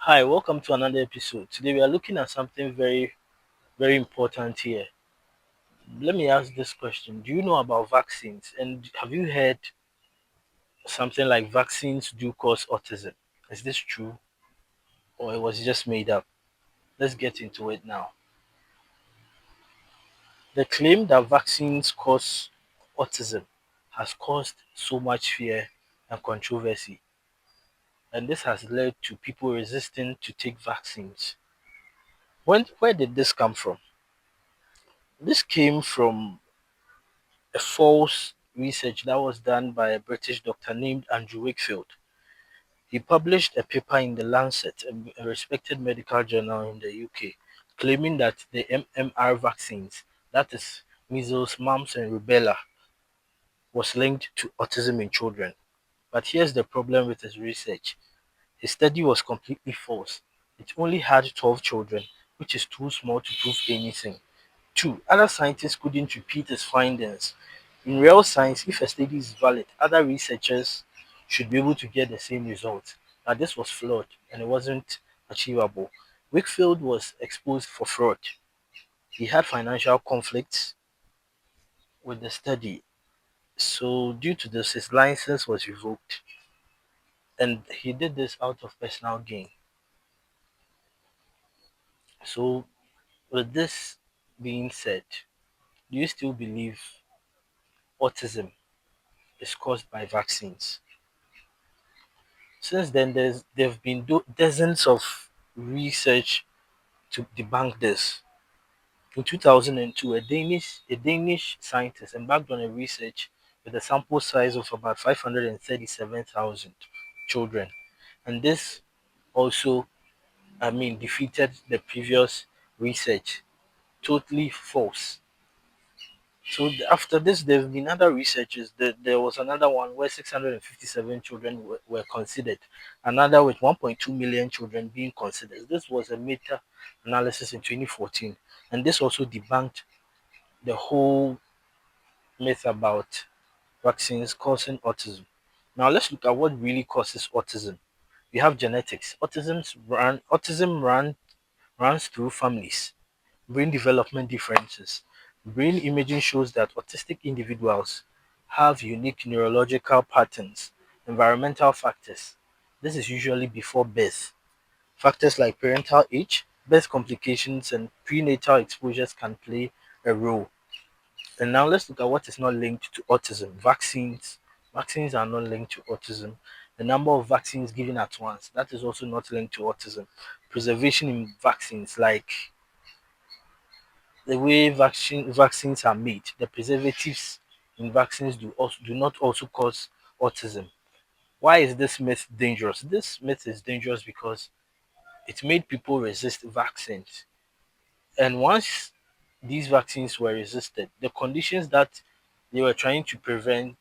Hi, welcome to another episode. Today we are looking at something very important here. Let me ask this question. Do you know about vaccines? And have you heard something like vaccines do cause autism? Is this true or it was just made up? Let's get into it now. The claim that vaccines cause autism has caused so much fear and controversy, and this has led to people resisting to take vaccines. Where did this come from? This came from a false research that was done by a British doctor named Andrew Wakefield. He published a paper in the Lancet, a respected medical journal in the UK, claiming that the MMR vaccines, that is measles, mumps, and rubella, was linked to autism in children. But here's the problem with his research. His study was completely false. It only had 12 children, which is too small to prove anything. Two, other scientists couldn't repeat his findings. In real science, if a study is valid, other researchers should be able to get the same result. Now, this was flawed and it wasn't achievable. Wakefield was exposed for fraud. He had financial conflicts with the study. So, due to this, his license was revoked. And he did this out of personal gain. So, with this being said, do you still believe autism is caused by vaccines? Since then, there have been dozens of research to debunk this. In 2002, a Danish scientist embarked on a research with a sample size of about 537,000 children, and this also, defeated the previous research. Totally false. So after this, there have been other researches. There was another one where 657 children were considered, another with 1.2 million children being considered. This was a meta analysis in 2014, and this also debunked the whole myth about vaccines causing autism. Now let's look at what really causes autism. We have genetics. Autism runs through families. Brain development differences. Brain imaging shows that autistic individuals have unique neurological patterns. Environmental factors. This is usually before birth. Factors like parental age, birth complications, and prenatal exposures can play a role. And now let's look at what is not linked to autism. Vaccines. Vaccines are not linked to autism. The number of vaccines given at once, that is also not linked to autism. Preservation in vaccines, like the way vaccines are made, the preservatives in vaccines do not also cause autism. Why is this myth dangerous? This myth is dangerous because it made people resist vaccines. And once these vaccines were resisted, the conditions that they were trying to prevent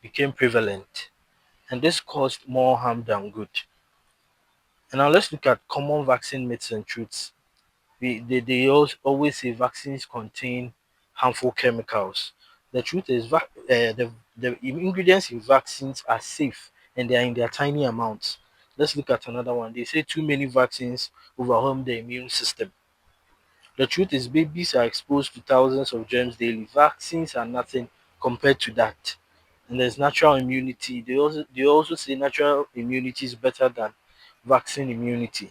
became prevalent. And this caused more harm than good. And now let's look at common vaccine myths and truths. They always say vaccines contain harmful chemicals. The truth is, the ingredients in vaccines are safe and they are in their tiny amounts. Let's look at another one. They say too many vaccines overwhelm the immune system. The truth is, babies are exposed to thousands of germs daily. Vaccines are nothing compared to that. And there's natural immunity. They also say natural immunity is better than vaccine immunity.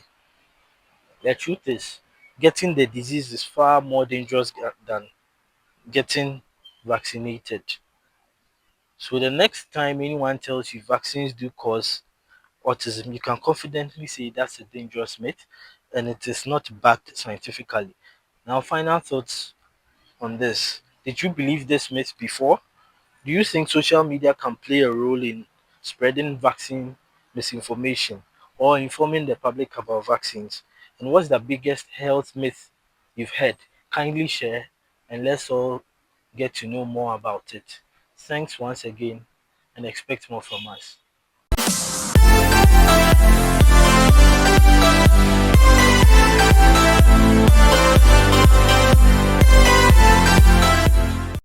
The truth is, getting the disease is far more dangerous than getting vaccinated. So the next time anyone tells you vaccines do cause autism, you can confidently say that's a dangerous myth and it is not backed scientifically. Now, final thoughts on this. Did you believe this myth before? Do you think social media can play a role in spreading vaccine misinformation or informing the public about vaccines? And what's the biggest health myth you've heard? Kindly share and let's all get to know more about it. Thanks once again and expect more from us.